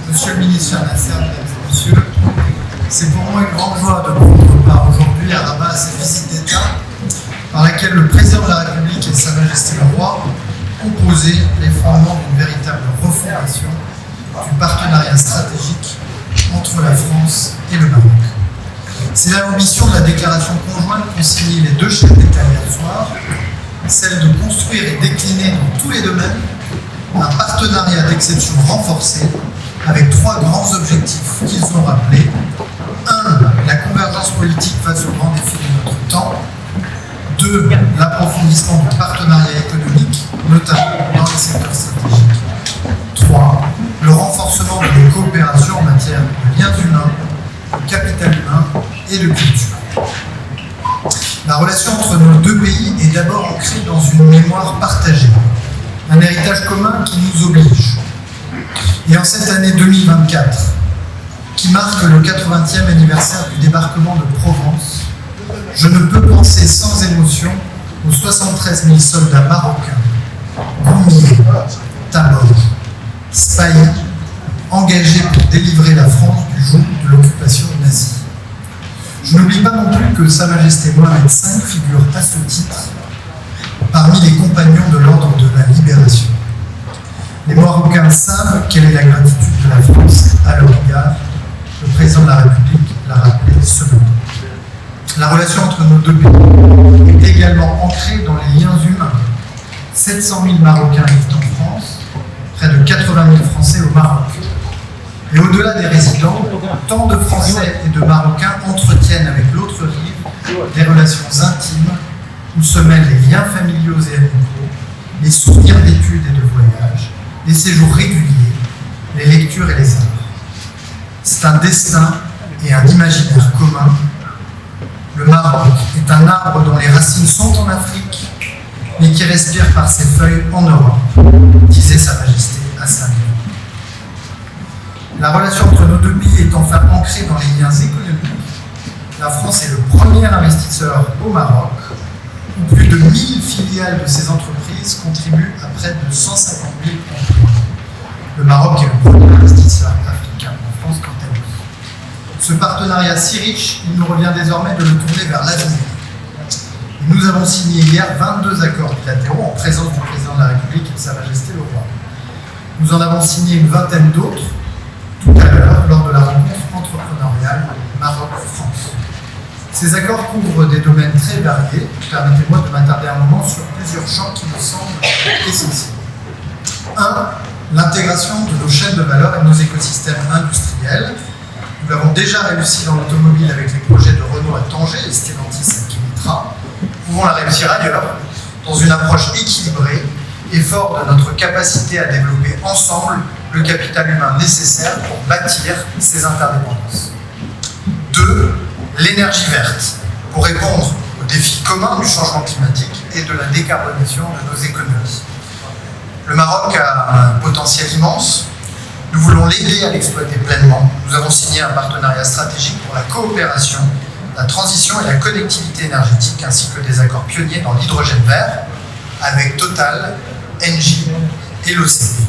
Monsieur le ministre Nasser, mesdames et messieurs, c'est pour moi une grande joie de prendre part aujourd'hui à Rabat à cette visite d'État par laquelle le président de la République et Sa Majesté le Roi ont posé les fondements d'une véritable refondation du partenariat stratégique entre la France et le Maroc. C'est l'ambition de la déclaration conjointe qu'ont signée les deux chefs d'État hier soir, celle de construire et décliner dans tous les domaines un partenariat d'exception renforcé avec trois grands objectifs qu'ils ont rappelés. 1. La convergence politique face aux grands défis de notre temps. 2. L'approfondissement du partenariat économique, notamment dans les secteurs stratégiques. 3. Le renforcement de nos coopérations en matière de liens humains, de capital humain et de culture. La relation entre nos deux pays est d'abord ancrée dans une mémoire partagée, un héritage commun qui nous oblige. Et en cette année 2024, qui marque le 80e anniversaire du débarquement de Provence, je ne peux penser sans émotion aux 73 000 soldats marocains, Goumier, Tabor, Spahis, engagés pour délivrer la France du joug de l'occupation nazie. Je n'oublie pas non plus que Sa Majesté Mohamed V figure à ce titre parmi les compagnons de l'ordre de la libération. Les Marocains savent quelle est la gratitude de la France à leur égard. Le président de la République l'a rappelé ce matin. La relation entre nos deux pays est également ancrée dans les liens humains. 700 000 Marocains vivent en France, près de 80 000 Français au Maroc. Et au-delà des résidents, tant de Français et de Marocains entretiennent avec l'autre rive des relations intimes où se mêlent les liens familiaux et amicaux, les souvenirs d'études et de voyages, les séjours réguliers, les lectures et les arts. C'est un destin et un imaginaire commun. Le Maroc est un arbre dont les racines sont en Afrique, mais qui respire par ses feuilles en Europe, disait Sa Majesté à Saint-Denis. La relation entre nos deux pays est enfin ancrée dans les liens économiques. La France est le premier investisseur au Maroc, où plus de 1000 filiales de ces entreprises contribuent à près de 150 000 emplois. Le Maroc est le premier investisseur africain en France quant à lui. Ce partenariat si riche, il nous revient désormais de le tourner vers l'avenir. Nous avons signé hier 22 accords bilatéraux en présence du président de la République et de Sa Majesté le Roi. Nous en avons signé une vingtaine d'autres tout à l'heure lors de la rencontre entrepreneuriale Maroc-France. Ces accords couvrent des domaines très variés. Permettez-moi de m'attarder un moment sur plusieurs champs qui me semblent essentiels. 1. L'intégration de nos chaînes de valeur et de nos écosystèmes industriels. Nous l'avons déjà réussi dans l'automobile avec les projets de Renault à Tanger et Stellantis à Kenitra. Nous pouvons la réussir ailleurs, dans une approche équilibrée et fort de notre capacité à développer ensemble le capital humain nécessaire pour bâtir ces interdépendances. 2. L'énergie verte, pour répondre aux défis communs du changement climatique et de la décarbonation de nos économies. Le Maroc a un potentiel immense. Nous voulons l'aider à l'exploiter pleinement. Nous avons signé un partenariat stratégique pour la coopération, la transition et la connectivité énergétique, ainsi que des accords pionniers dans l'hydrogène vert avec Total, Engie et l'OCP.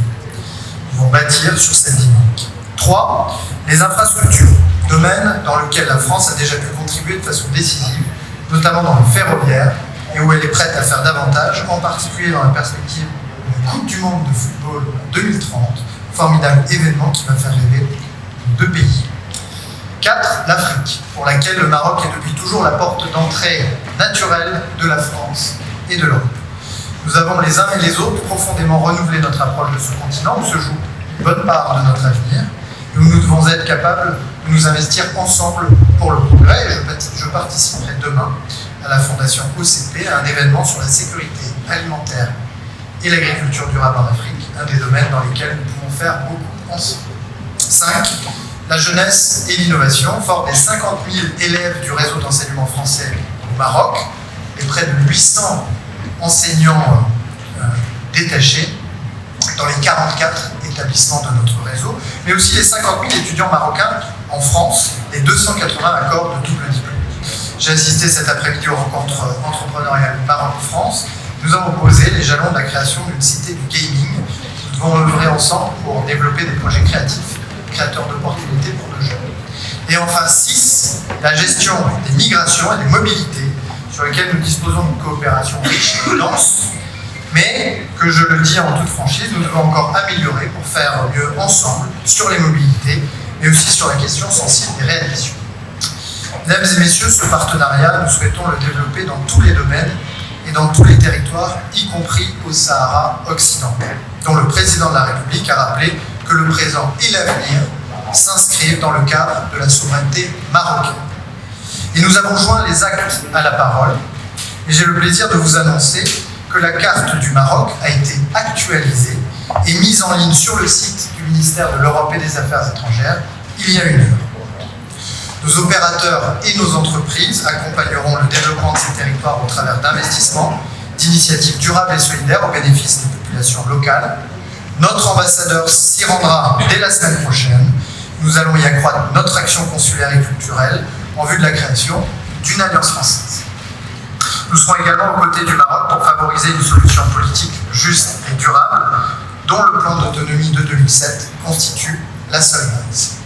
Nous vont bâtir sur cette dynamique. 3. Les infrastructures, domaine dans lequel la France a déjà pu contribuer de façon décisive, notamment dans le ferroviaire, et où elle est prête à faire davantage, en particulier dans la perspective de la Coupe du Monde de football en 2030, formidable événement qui va faire rêver nos deux pays. 4. L'Afrique, pour laquelle le Maroc est depuis toujours la porte d'entrée naturelle de la France et de l'Europe. Nous avons les uns et les autres profondément renouvelé notre approche de ce continent où se joue une bonne part de notre avenir et où nous devons être capables de nous investir ensemble pour le progrès. Et je participerai demain à la fondation OCP à un événement sur la sécurité alimentaire et l'agriculture durable en Afrique, un des domaines dans lesquels nous pouvons faire beaucoup ensemble. 5. La jeunesse et l'innovation, fort des 50 000 élèves du réseau d'enseignement français au Maroc et près de 800 enseignants détachés dans les 44 établissements de notre réseau, mais aussi les 50 000 étudiants marocains en France, les 280 accords de double diplôme. J'ai assisté cet après-midi aux rencontres entrepreneuriales Maroc-France, nous avons posé les jalons de la création d'une cité du gaming. Nous devons œuvrer ensemble pour développer des projets créatifs, créateurs d'opportunités pour nos jeunes. Et enfin 6, la gestion des migrations et des mobilités, sur lesquelles nous disposons d'une coopération riche et dense, mais que je le dis en toute franchise, nous devons encore améliorer pour faire mieux ensemble sur les mobilités, mais aussi sur la question sensible des réadmissions. Mesdames et messieurs, ce partenariat, nous souhaitons le développer dans tous les domaines et dans tous les territoires, y compris au Sahara occidental, dont le président de la République a rappelé que le présent et l'avenir s'inscrivent dans le cadre de la souveraineté marocaine. Et nous avons joint les actes à la parole, et j'ai le plaisir de vous annoncer que la carte du Maroc a été actualisée et mise en ligne sur le site du ministère de l'Europe et des Affaires étrangères il y a 1 heure. Nos opérateurs et nos entreprises accompagneront le développement de ces territoires au travers d'investissements, d'initiatives durables et solidaires au bénéfice des populations locales. Notre ambassadeur s'y rendra dès la semaine prochaine. Nous allons y accroître notre action consulaire et culturelle en vue de la création d'une alliance française. Nous serons également aux côtés du Maroc pour favoriser une solution politique juste et durable, dont le plan d'autonomie de 2007 constitue la seule base.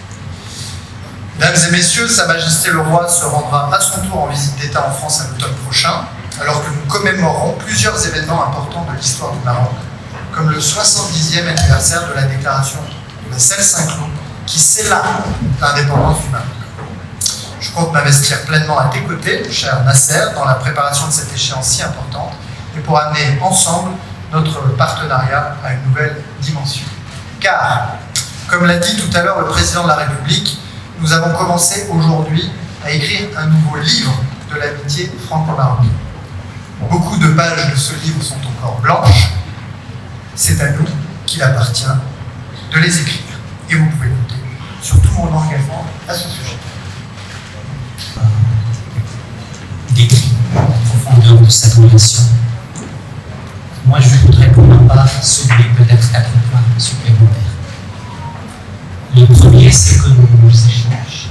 Mesdames et messieurs, Sa Majesté le Roi se rendra à son tour en visite d'État en France à l'automne prochain, alors que nous commémorerons plusieurs événements importants de l'histoire du Maroc, comme le 70e anniversaire de la déclaration de la Celle-Saint-Cloud, qui scella l'indépendance du Maroc. Je compte m'investir pleinement à tes côtés, cher Nasser, dans la préparation de cette échéance si importante, et pour amener ensemble notre partenariat à une nouvelle dimension. Car, comme l'a dit tout à l'heure le président de la République, nous avons commencé aujourd'hui à écrire un nouveau livre de l'amitié franco-marocaine. Beaucoup de pages de ce livre sont encore blanches. C'est à nous qu'il appartient de les écrire. Et vous pouvez compter sur tout mon engagement à ce sujet. Décrit la profondeur de cette relation. Moi, je voudrais pour ma part soulever peut-être 4 points supplémentaires. Le premier, c'est que nos échanges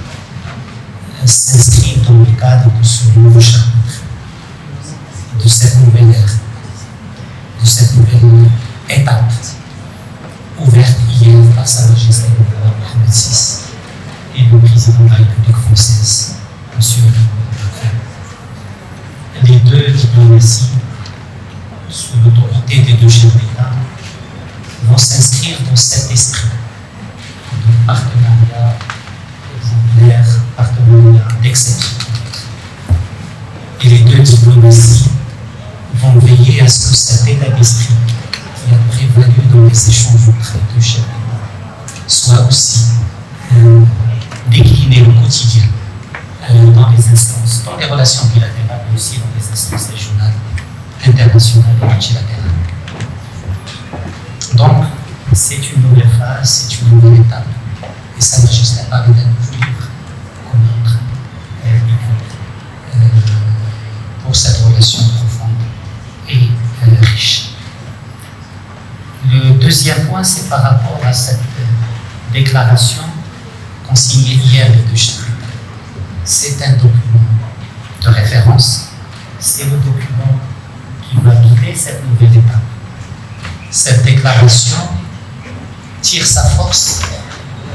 s'inscrivent dans le cadre de ce nouveau chapitre, de cette nouvelle ère, de cette nouvelle étape ouverte hier par Sa Majesté le roi Mohamed VI et le président de la République française, M. Macron. Les deux diplomaties, sous l'autorité des deux chefs d'État, vont s'inscrire dans cet esprit de partenariat exemplaire, partenariat d'exception. Et les deux diplomaties vont veiller à ce que cet état d'esprit qui a prévalu dans les échanges entre les deux chefs d'État soit aussi décliné au quotidien dans les instances, dans les relations bilatérales, mais aussi dans les instances régionales, internationales et multilatérales. Donc, c'est une nouvelle phase, c'est une nouvelle étape. Et Sa Majesté a parlé d'un nouveau livre qu'on est en train d'écrire pour cette relation profonde et riche. Le deuxième point, c'est par rapport à cette déclaration qu'ont signée hier les deux chefs d'État. C'est un document de référence, c'est le document qui va guider cette nouvelle étape. Cette déclaration tire sa force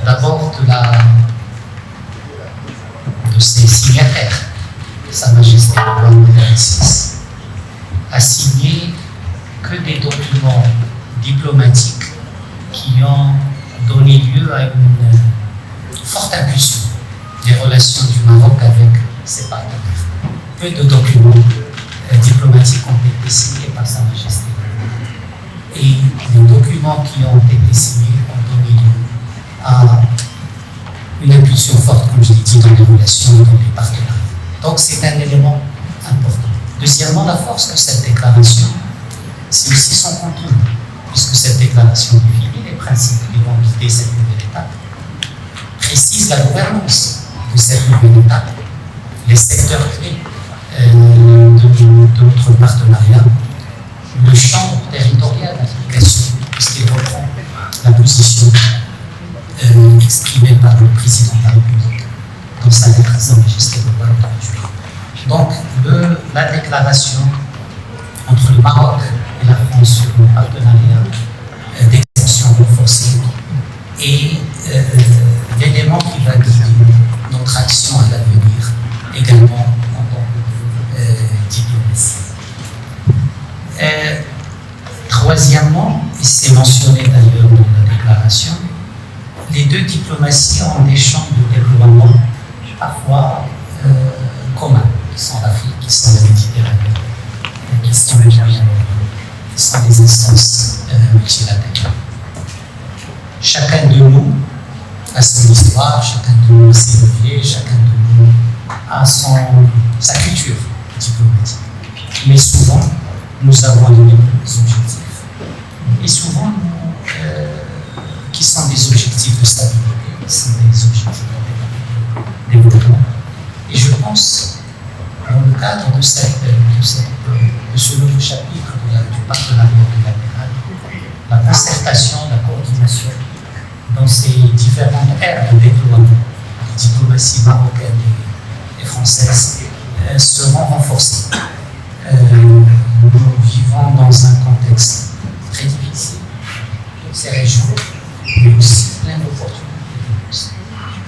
d'abord de ses signataires. Sa Majesté le roi Mohamed VI a signé que des documents diplomatiques qui ont donné lieu à une forte impulsion des relations du Maroc avec ses partenaires. Peu de documents diplomatiques ont été signés par Sa Majesté. Et les documents qui ont été signés ont donné lieu à une impulsion forte, comme je l'ai dit, dans les relations et dans les partenariats. Donc c'est un élément important. Deuxièmement, la force de cette déclaration, c'est aussi son contenu, puisque cette déclaration définit les principes qui vont guider cette nouvelle étape, précise la gouvernance de cette nouvelle étape, les secteurs clés de notre partenariat, le champ territorial d'application, puisqu'il reprend la position exprimée par le président de la République dans sa lettre à Sa Majesté le roi le 30 juillet. Donc, la déclaration entre le Maroc bien sûr un partenariat d'extension renforcée et l'élément qui va guider notre action à l'avenir également en tant que diplomatie. Troisièmement, et c'est mentionné d'ailleurs dans la déclaration, les deux diplomaties ont des champs de développement parfois communs, qui sont l'Afrique, qui sont la Méditerranée, qui sont le Moyen-Orient, qui sont des instances multilatérales. Chacun de nous a son histoire, chacun de nous a ses leviers, chacun de nous a sa culture diplomatique. Mais souvent, nous avons les mêmes objectifs. Et souvent, qui sont des objectifs de stabilité, qui sont des objectifs de développement. Et je pense, dans le cadre de ce nouveau chapitre du partenariat bilatéral, la concertation, la coordination dans ces différentes aires de déploiement de diplomatie marocaine et française seront renforcées. Nous vivons dans un contexte très difficile, toutes ces régions, mais aussi plein d'opportunités.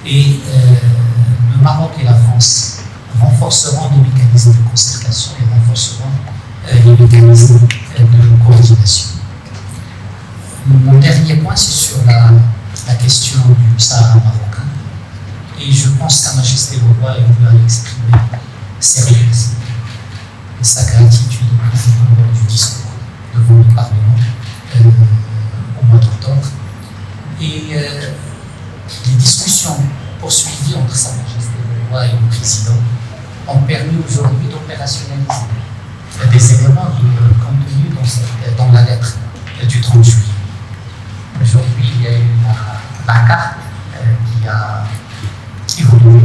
Et le Maroc et la France renforceront les mécanismes de concertation et renforceront les mécanismes de coordination. Mon dernier point, c'est sur la question du Sahara marocain. Et je pense qu'Sa Majesté le Roi est venu à exprimer ses remerciements et sa gratitude au président lors du discours devant le Parlement au mois d'octobre. Et les discussions poursuivies entre Sa Majesté le Roi et le président ont permis aujourd'hui d'opérationnaliser des éléments contenus dans la lettre du 30 juillet. Aujourd'hui, il y a eu la carte qui a évolué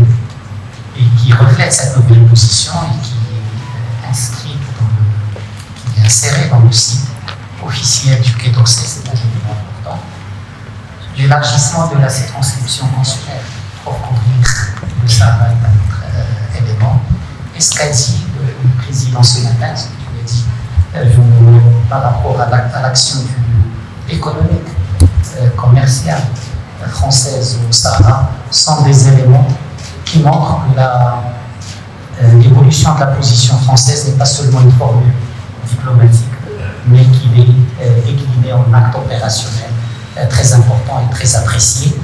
et qui reflète cette nouvelle position et qui est inscrite qui est insérée dans le site officiel du Quai d'Orsay, c'est un élément important. L'élargissement de la circonscription consulaire pour couvrir le Sahara est un autre élément. Et ce qu'a dit le président ce matin, ce que tu as dit, par rapport à l'action économique, commerciale française au Sahara, sont des éléments qui montrent que l'évolution de la position française n'est pas seulement une formule diplomatique, mais qu'il est décliné en acte opérationnel très important et très apprécié,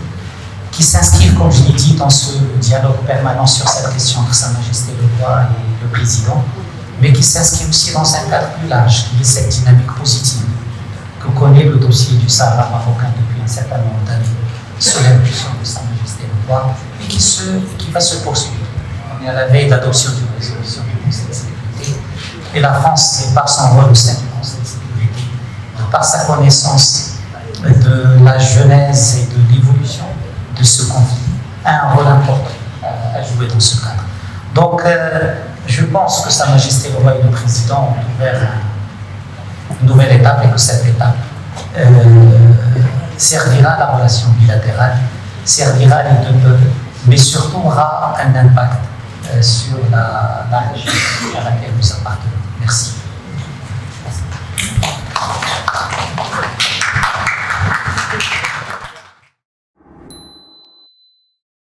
qui s'inscrivent, comme je l'ai dit, dans ce dialogue permanent sur cette question entre Sa Majesté le Roi et le Président, mais qui s'inscrit aussi dans un cadre plus large, qui est cette dynamique positive que connaît le dossier du Sahara marocain depuis un certain nombre d'années, sous l'impulsion de Sa Majesté le Roi, et qui va se poursuivre. On est à la veille de l'adoption d'une résolution du Conseil de sécurité, et la France, par son rôle au sein du Conseil de sécurité, par sa connaissance de la genèse et de l'évolution de ce conflit, a un rôle important à jouer dans ce cadre. Donc, je pense que Sa Majesté le Roi et le Président ont ouvert une nouvelle étape et que cette étape servira la relation bilatérale, servira les deux peuples, mais surtout aura un impact sur la région à laquelle nous appartenons. Merci.